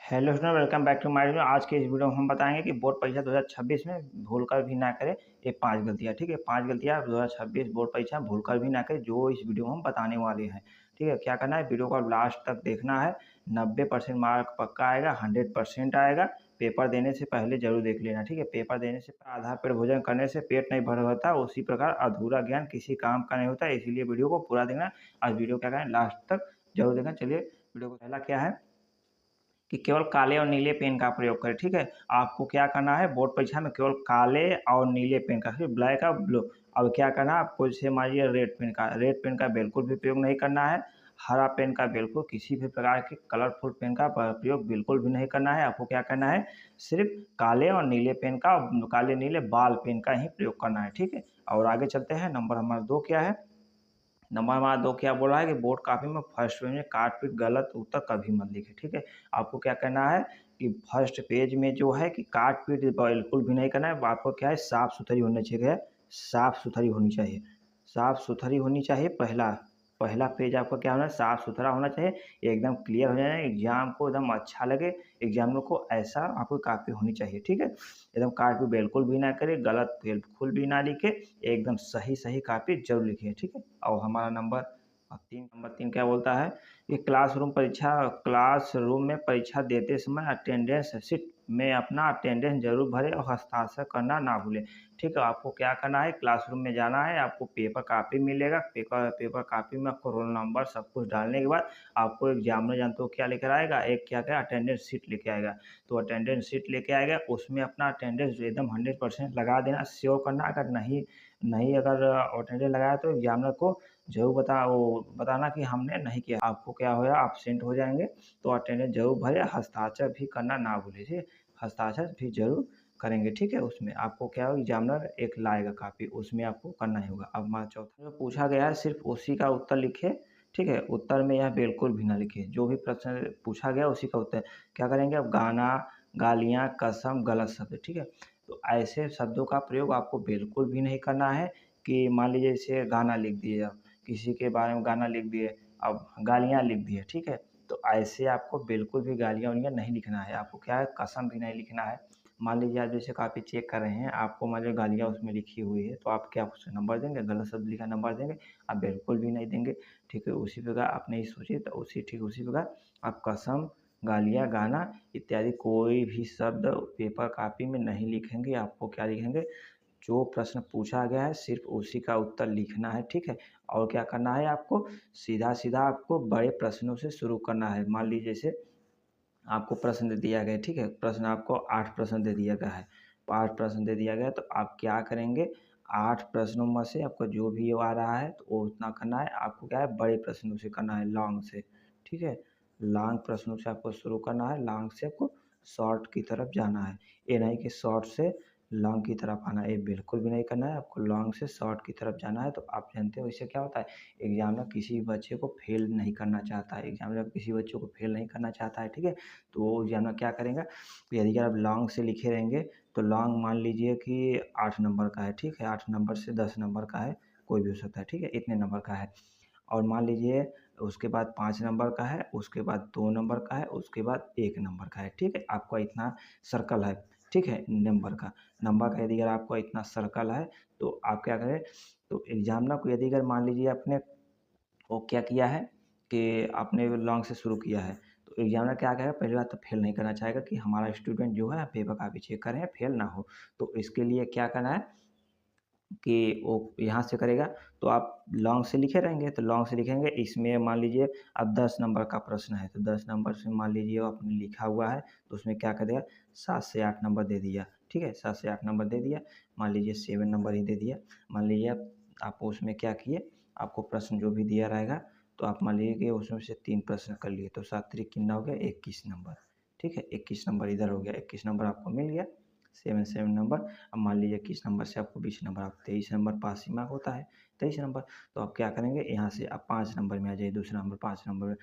Hello student, welcome back to my video. आज के इस वीडियो में हम बताएंगे कि बोर्ड परीक्षा 2026 में भूलकर भी ना करें ये 5 गलतियां। ठीक है, 5 गलतियां 2026 बोर्ड परीक्षा में भूलकर भी ना करें, जो इस वीडियो में हम बताने वाले हैं। ठीक है, क्या करना है, वीडियो को लास्ट तक देखना है। 90% मार्क पक्का आएगा, 100% आएगा। पेपर देने से पहले जरूर देख लेना। ठीक है, पेपर देने से आधा पेट भोजन करने से पेट नहीं भर होता, उसी प्रकार अधूरा ज्ञान किसी काम का नहीं होता, इसीलिए वीडियो को पूरा देखना। आज वीडियो क्या करें, लास्ट तक जरूर देखना। चलिए, वीडियो को पहला क्या है कि केवल काले और नीले पेन का प्रयोग करें। ठीक है, आपको क्या करना है, बोर्ड परीक्षा में केवल काले और नीले पेन का, सिर्फ ब्लैक और ब्लू। अब क्या करना है आपको, जैसे मानिए रेड पेन का बिल्कुल भी प्रयोग नहीं करना है। हरा पेन का बिल्कुल, किसी भी प्रकार के कलरफुल पेन का प्रयोग बिल्कुल भी नहीं करना है। आपको क्या करना है, सिर्फ काले और नीले पेन का, काले नीले बाल पेन का ही प्रयोग करना है। ठीक है, और आगे चलते हैं। नंबर हमारा 2 क्या है, नंबर हमारा 2 क्या बोल रहा है कि बोर्ड कॉपी में फर्स्ट पेज में काट पीट गलत उत्तर कभी मत लिखें। ठीक है, आपको क्या करना है कि फर्स्ट पेज में जो है कि काट पीट बिल्कुल भी नहीं करना है। आपको क्या है, साफ सुथरी होनी चाहिए, साफ सुथरी होनी चाहिए, साफ सुथरी होनी चाहिए। पहला पहला पेज आपका क्या होना है, साफ सुथरा होना चाहिए, एकदम क्लियर हो जाए, एग्जाम को एकदम अच्छा लगे, एग्जामिनर को ऐसा आपको कॉपी होनी चाहिए। ठीक है, एकदम काट पीट बिल्कुल भी ना करे, गलत बिल्कुल भी ना लिखे, एकदम सही सही कॉपी जरूर लिखिए। ठीक है, और हमारा नंबर 3 क्या बोलता है कि क्लासरूम में परीक्षा देते समय अटेंडेंस शीट में अपना अटेंडेंस जरूर भरे और हस्ताक्षर करना ना भूलें। ठीक है, आपको क्या करना है, क्लासरूम में जाना है, आपको पेपर कॉपी मिलेगा, पेपर कॉपी में आपको रोल नंबर सब कुछ डालने के बाद आपको एग्जामिनर जानते हो क्या लेकर आएगा, एक क्या क्या अटेंडेंस शीट लेके आएगा। तो अटेंडेंस शीट लेके आएगा, उसमें अपना अटेंडेंस एकदम 100% लगा देना, श्योर करना। अगर नहीं नहीं अगर अटेंडेंस लगाया तो एग्जामिनर को जरूर बताना कि हमने नहीं किया, आपको क्या होगा, एब्सेंट हो जाएंगे। तो अटेंडेंस जरूर भरे, हस्ताक्षर भी करना ना भूलिए। ठीक है, हस्ताक्षर भी जरूर करेंगे। ठीक है, उसमें आपको क्या होगा, एग्जामिनर एक लाएगा कापी, उसमें आपको करना ही होगा। अब हमारा चौथा जो पूछा गया है सिर्फ उसी का उत्तर लिखे। ठीक है, उत्तर में यह बिल्कुल भी ना लिखे, जो भी प्रश्न पूछा गया उसी का उत्तर। क्या करेंगे, अब गाना, गालियाँ, कसम, गलत शब्द। ठीक है, तो ऐसे शब्दों का प्रयोग आपको बिल्कुल भी नहीं करना है कि मान लीजिए जैसे गाना लिख दिए, आप किसी के बारे में गाना लिख दिए, अब गालियाँ लिख दिए। ठीक है, तो ऐसे आपको बिल्कुल भी गालियाँ वालियाँ नहीं लिखना है। आपको क्या है, कसम भी नहीं लिखना है। मान लीजिए आप जैसे कॉपी चेक कर रहे हैं, आपको मान लीजिए गालियाँ उसमें लिखी हुई है, तो आप क्या उसमें नंबर देंगे, गलत शब्द लिखा नंबर देंगे? आप बिल्कुल भी नहीं देंगे। ठीक है, उसी प्रकार आप नहीं सोचिए, तो उसी प्रकार आप कसम, गालियाँ, गाना इत्यादि कोई भी शब्द पेपर कॉपी में नहीं लिखेंगे। आपको क्या लिखेंगे, जो प्रश्न पूछा गया है सिर्फ उसी का उत्तर लिखना है। ठीक है, और क्या करना है, आपको सीधा सीधा आपको बड़े प्रश्नों से शुरू करना है। मान लीजिए जैसे आपको प्रश्न दे दिया गया, ठीक है, प्रश्न आपको 8 प्रश्न दे दिया गया है, 8 प्रश्न दे दिया गया है, तो आप क्या करेंगे, 8 प्रश्नों में से आपको जो भी आ रहा है तो वो उतना करना है। आपको क्या है, बड़े प्रश्नों से करना है, लॉन्ग से। ठीक है, लॉन्ग प्रश्नों से आपको शुरू करना है, लॉन्ग से आपको शॉर्ट की तरफ जाना है। ये नहीं कि शॉर्ट से लॉन्ग की तरफ आना है, ये बिल्कुल भी नहीं करना है। आपको लॉन्ग से शॉर्ट की तरफ जाना है। तो आप जानते हो इससे क्या होता है, एग्जामिनर किसी बच्चे को फेल नहीं करना चाहता है, एग्जामिनर किसी बच्चे को फेल नहीं करना चाहता है। ठीक है, तो वो एग्जामिनर क्या करेगा, यदि आप लॉन्ग से लिखे रहेंगे तो लॉन्ग मान लीजिए कि 8 नंबर का है। ठीक है, 8 नंबर से 10 नंबर का है, कोई भी हो सकता है। ठीक है, इतने नंबर का है। और मान लीजिए उसके बाद 5 नंबर का है, उसके बाद 2 नंबर का है, उसके बाद 1 नंबर का है। ठीक है, आपका इतना सर्कल है। ठीक है, नंबर का यदि अगर आपको इतना सर्कल है, तो आप क्या करें, तो एग्जामिनर को यदि अगर मान लीजिए आपने वो क्या किया है कि आपने लॉन्ग से शुरू किया है, तो एग्जामिनर क्या कहेगा, पहली बात तो फेल नहीं करना चाहेगा कि हमारा स्टूडेंट जो है पेपर कापी चेक कर रहे हैं, फेल ना हो। तो इसके लिए क्या करना है कि वो यहाँ से करेगा, तो आप लॉन्ग से लिखे रहेंगे, तो लॉन्ग से लिखेंगे, इसमें मान लीजिए अब 10 नंबर का प्रश्न है, तो 10 नंबर से मान लीजिए वो आपने लिखा हुआ है, तो उसमें क्या कर देगा, 7 से 8 नंबर दे दिया। ठीक है, 7 से 8 नंबर दे दिया, मान लीजिए 7 नंबर ही दे दिया। मान लीजिए आप उसमें क्या किए, आपको प्रश्न जो भी दिया रहेगा, तो आप मान लीजिए कि उसमें से 3 प्रश्न कर लिए, तो 7 त्रिक कितना हो गया, 21 नंबर। ठीक है, 21 नंबर इधर हो गया, 21 नंबर आपको मिल गया, 7 नंबर। अब मान लीजिए 21 नंबर से आपको 20 नंबर, आप 23 नंबर पासिंग मार्क होता है, 23 नंबर। तो आप क्या करेंगे, यहाँ से आप 5 नंबर में आ जाइए, दूसरा नंबर 5 नंबर में,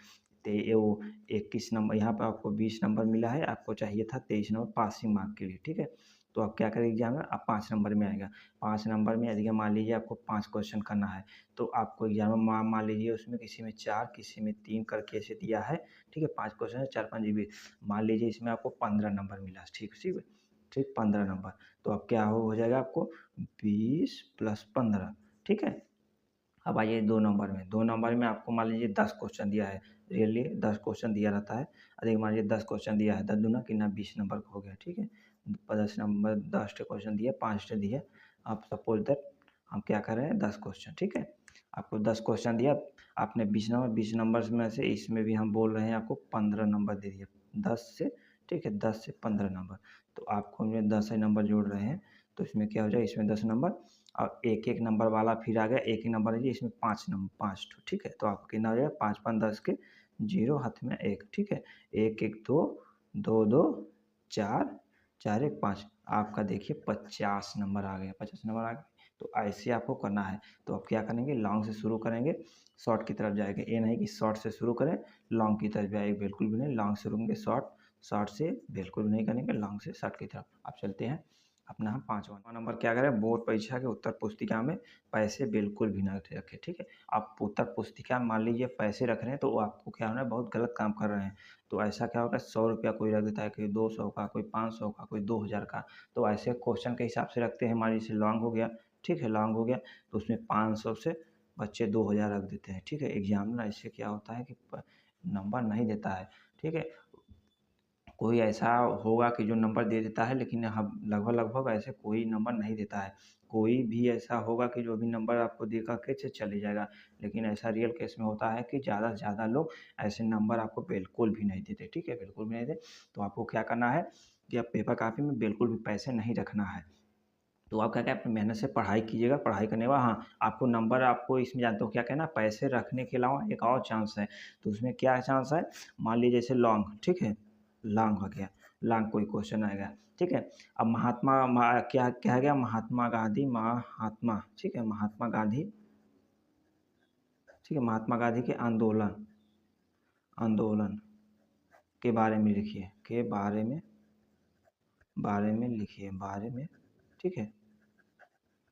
वो 21 नंबर, यहाँ पर आपको 20 नंबर मिला है, आपको चाहिए था 23 नंबर पासिंग मार्क के लिए, ठीक है। तो आप क्या करेंगे एग्जाम में, आप 5 नंबर में आएगा। 5 नंबर में यदि मान लीजिए आपको 5 क्वेश्चन करना है, तो आपको एग्जाम में मान लीजिए उसमें किसी में 4 किसी में 3 करके ऐसे दिया है, ठीक है। 5 क्वेश्चन है, 4 5 जीबी, मान लीजिए इसमें आपको 15 नंबर मिला, ठीक ठीक है, ठीक 15 नंबर। तो अब क्या हो जाएगा आपको 20 + 15, ठीक है। अब आइए 2 नंबर में, 2 नंबर में आपको मान लीजिए 10 क्वेश्चन दिया है, रियली 10 क्वेश्चन दिया रहता है। अधिक मान लीजिए 10 क्वेश्चन दिया है, 10 दूना कितना 20 नंबर का हो गया, ठीक है। 10 नंबर 10 टे क्वेश्चन दिए, 5 टे दिए। आप सपोज दैट हम क्या कर रहे हैं 10 क्वेश्चन, ठीक है। आपको 10 क्वेश्चन दिया, आपने 20 नंबर में से इसमें भी हम बोल रहे हैं आपको 15 नंबर दे दिया 10 से, ठीक है, 10 से 15 नंबर। तो आपको हम 10 ही नंबर जोड़ रहे हैं, तो इसमें क्या हो जाएगा, इसमें 10 नंबर और एक नंबर वाला फिर आ गया, एक ही नंबर है इसमें 5 नंबर 5 ठो, ठीक है। तो आपको कितना हो जाएगा 5 5 10 के 0 हाथ में 1, ठीक है। 1 1 2 2 2 4 4 1 5, आपका देखिए 50 नंबर आ गया, 50 नंबर आ गया। तो ऐसे आपको करना है। तो आप क्या करेंगे, लॉन्ग से शुरू करेंगे, शॉर्ट की तरफ जाएंगे। ये नहीं कि शॉर्ट से शुरू करें लॉन्ग की तरफ जाएंगे, बिल्कुल भी नहीं। लॉन्ग से रुकेंगे, शॉर्ट शॉर्ट से बिल्कुल भी नहीं करेंगे, लॉन्ग से शॉर्ट की तरफ। आप चलते हैं अपना हम 5वां नंबर क्या करें, बोर्ड परीक्षा के उत्तर पुस्तिका में पैसे बिल्कुल भी ना रखें, ठीक है। आप उत्तर पुस्तिका में मान लीजिए पैसे रख रहे हैं, तो वो आपको क्या होना है, बहुत गलत काम कर रहे हैं। तो ऐसा क्या होगा, 100 रुपया कोई रख देता है, कोई 200 का, कोई 500 का, कोई 2000 का। तो ऐसे क्वेश्चन के हिसाब से रखते हैं। मान लीजिए लॉन्ग हो गया, ठीक है, लॉन्ग हो गया, तो उसमें 500 से बच्चे 2000 रख देते हैं, ठीक है। एग्जामिनर ऐसे क्या होता है कि नंबर नहीं देता है, ठीक है। कोई ऐसा होगा कि जो नंबर दे देता है, लेकिन हम लगभग ऐसे कोई नंबर नहीं देता है। कोई भी ऐसा होगा कि जो भी नंबर आपको दे कर के चले जाएगा, लेकिन ऐसा रियल केस में होता है कि ज़्यादा से ज़्यादा लोग ऐसे नंबर आपको बिल्कुल भी नहीं देते, ठीक है, बिल्कुल भी नहीं देते। तो आपको क्या करना है कि आप पेपर कापी में बिल्कुल भी पैसे नहीं रखना है। तो आप क्या अपनी मेहनत से पढ़ाई कीजिएगा, पढ़ाई करने के बाद हाँ, आपको नंबर, आपको इसमें जानते हो क्या कहना, पैसे रखने के अलावा एक और चांस है। तो उसमें क्या चांस है, मान लीजिए जैसे लॉन्ग, ठीक है, लॉन्ग हो गया, लॉन्ग कोई क्वेश्चन आएगा, ठीक है। अब क्या क्या गया, महात्मा गांधी, ठीक है, महात्मा गांधी, ठीक है, महात्मा गांधी के आंदोलन आंदोलन के बारे में लिखिए, के बारे में लिखिए, बारे में, ठीक है।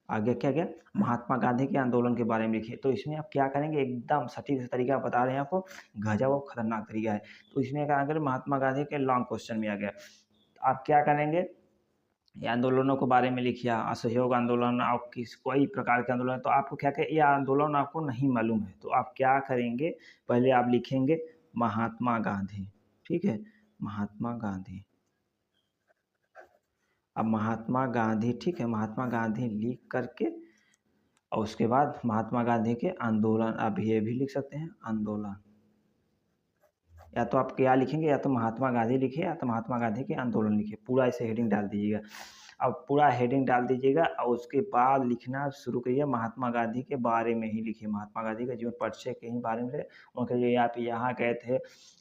आगे क्या गया, महात्मा गांधी के आंदोलन के बारे में लिखिए। तो इसमें आप क्या करेंगे, एकदम सटीक तरीका बता रहे हैं आपको, गजब और खतरनाक तरीका है। तो इसमें क्या करें, महात्मा गांधी के लॉन्ग क्वेश्चन में आ गया। तो आप क्या करेंगे, ये आंदोलनों के बारे में लिखिए, असहयोग आंदोलन, आप किस कोई प्रकार के आंदोलन। तो आपको क्या करें, ये आंदोलन आपको नहीं मालूम है, तो आप क्या करेंगे, पहले आप लिखेंगे महात्मा गांधी, ठीक है, महात्मा गांधी। अब महात्मा गांधी, ठीक है, महात्मा गांधी लिख करके, और उसके बाद महात्मा गांधी के आंदोलन, आप ये भी लिख सकते हैं आंदोलन। या तो आप क्या लिखेंगे, या तो महात्मा गांधी लिखिए, या तो महात्मा गांधी के आंदोलन लिखिए, पूरा ऐसे हेडिंग डाल दीजिएगा। अब पूरा हेडिंग डाल दीजिएगा, और उसके बाद लिखना शुरू करिए, महात्मा गांधी के बारे में ही लिखिए, महात्मा गांधी का जीवन परिचय के ही बारे में। उनके लिए आप यहाँ गए थे,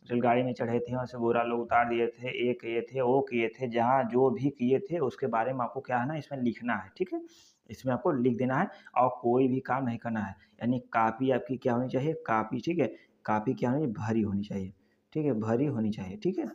रेलगाड़ी में चढ़े थे, वहाँ से गोरा लोग उतार दिए थे, ये किए थे, वो किए थे, जहाँ जो भी किए थे उसके बारे में आपको क्या है ना, इसमें लिखना है, ठीक है। इसमें आपको लिख देना है, और कोई भी काम नहीं करना है। यानी कापी आपकी क्या होनी चाहिए, कापी, ठीक है, कापी क्या होनी चाहिए, भरी होनी चाहिए, ठीक है, भरी होनी चाहिए, ठीक है।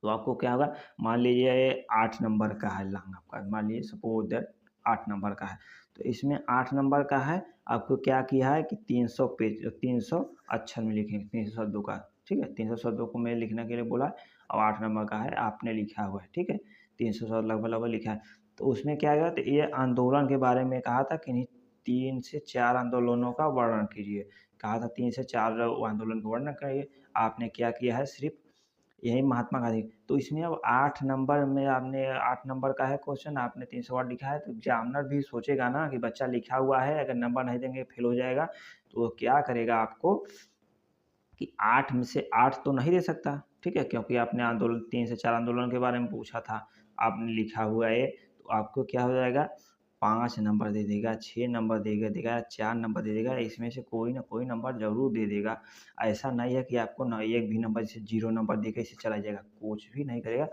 तो आपको क्या होगा, मान लीजिए 8 नंबर का है लॉन्ग आपका, मान लीजिए सपोज दैट 8 नंबर का है। तो इसमें 8 नंबर का है, आपको क्या किया है कि 300 पेज, 300 अक्षर में लिखेंगे, 300 शब्दों का, ठीक है, 300 शब्दों को मैं लिखने के लिए बोला, और 8 नंबर का है, आपने लिखा हुआ है, ठीक है, 300 शब्द लगभग लिखा है। तो उसमें क्या गया, तो ये आंदोलन के बारे में कहा था कि नहीं, 3 से 4 आंदोलनों का वर्णन कीजिए, कहा था 3 से 4 आंदोलन का वर्णन करिए। आपने क्या किया है, सिर्फ यही महात्मा गांधी। तो इसमें अब 8 नंबर में, आपने 8 नंबर का है क्वेश्चन, आपने 300 वर्ड लिखा है, तो एग्जामिनर भी सोचेगा ना कि बच्चा लिखा हुआ है, अगर नंबर नहीं देंगे फेल हो जाएगा। तो वो क्या करेगा आपको कि 8 में से 8 तो नहीं दे सकता, ठीक है, क्योंकि आपने आंदोलन 3 से 4 आंदोलन के बारे में पूछा था, आपने लिखा हुआ है, तो आपको क्या हो जाएगा, 5 नंबर दे देगा, 6 नंबर देगा, 4 नंबर दे देगा, इसमें से कोई ना कोई नंबर ज़रूर दे देगा। ऐसा नहीं है कि आपको ना एक भी नंबर, जैसे 0 नंबर दे के इसे चला जाएगा, कुछ भी नहीं करेगा।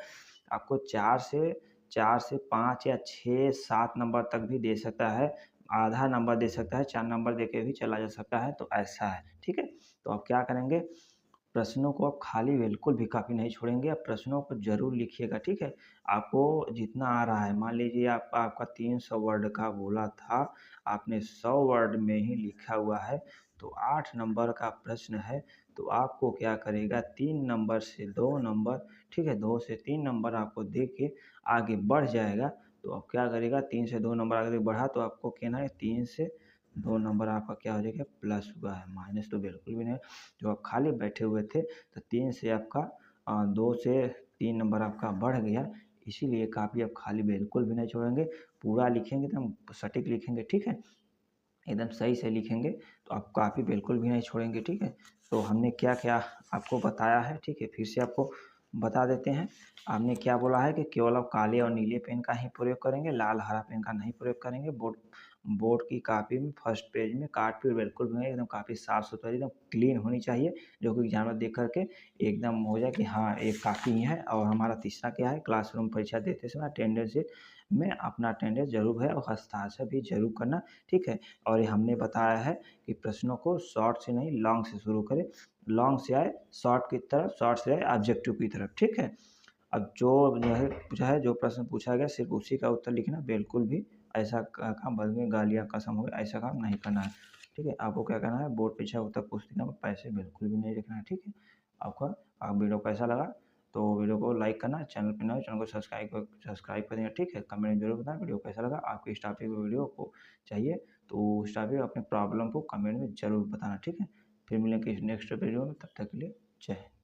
आपको 4 से 5 या 6 7 नंबर तक भी दे सकता है, आधा नंबर दे सकता है, 4 नंबर दे के भी चला जा सकता है, तो ऐसा है, ठीक है। तो आप क्या करेंगे, प्रश्नों को आप खाली बिल्कुल भी कॉपी नहीं छोड़ेंगे, आप प्रश्नों को ज़रूर लिखिएगा, ठीक है। आपको जितना आ रहा है, मान लीजिए आपका 300 वर्ड का बोला था, आपने 100 वर्ड में ही लिखा हुआ है, तो 8 नंबर का प्रश्न है, तो आपको क्या करेगा, 3 नंबर से 2 नंबर, ठीक है, 2 से 3 नंबर आपको दे के आगे बढ़ जाएगा। तो अब क्या करेगा, 3 से 2 नंबर आगे बढ़ा तो आपको कहना है 3 से 2 नंबर आपका क्या हो जाएगा, प्लस हुआ है, माइनस तो बिल्कुल भी नहीं। जो आप खाली बैठे हुए थे, तो 3 से आपका 2 से 3 नंबर आपका बढ़ गया, इसीलिए कापी आप खाली बिल्कुल भी नहीं छोड़ेंगे, पूरा लिखेंगे एकदम सटीक लिखेंगे, ठीक है। एकदम सही से लिखेंगे, तो आप कापी बिल्कुल भी नहीं छोड़ेंगे, ठीक है। तो हमने क्या-क्या आपको बताया है, ठीक है, फिर से आपको बता देते हैं। आपने क्या बोला है कि केवल आप काले और नीले पेन का ही प्रयोग करेंगे, लाल हरा पेन का नहीं प्रयोग करेंगे। बोर्ड बोर्ड की कॉपी में फर्स्ट पेज में काट-पीट बिल्कुल भी नहीं, एकदम काफ़ी साफ-सुथरी एकदम क्लीन होनी चाहिए, जो कि एग्जामिनर देख कर के एकदम हो जाए कि हाँ, एक कापी ही है। और हमारा तीसरा क्या है, क्लासरूम परीक्षा देते समय अटेंडेंस शीट में अपना अटेंडेंस ज़रूर है और हस्ताक्षर भी ज़रूर करना, ठीक है। और ये हमने बताया है कि प्रश्नों को शॉर्ट से नहीं लॉन्ग से शुरू करें, लॉन्ग से आए शॉर्ट की तरफ, शॉर्ट से आए ऑब्जेक्टिव की तरफ, ठीक है। अब जो है जो प्रश्न पूछा गया सिर्फ उसी का उत्तर लिखना, बिल्कुल भी ऐसा काम बाद में गालियाँ कसम हो गई ऐसा काम नहीं करना है, ठीक है। आपको क्या करना है, बोर्ड परीक्षा उत्तर पुस्तिका में पैसे बिल्कुल भी नहीं लिखना है, ठीक है। आपका आप वीडियो कैसा लगा, तो वीडियो को लाइक करना, चैनल पर नए हो चैनल को सब्सक्राइब कर देना, ठीक है। कमेंट में जरूर बताना वीडियो कैसा लगा, आपकी इस टॉपिक वीडियो को चाहिए तो उस टॉपिक अपने प्रॉब्लम को कमेंट में ज़रूर बताना, ठीक है। फिर मिलेंगे नेक्स्ट वीडियो में, तब तक के लिए जय हिंद।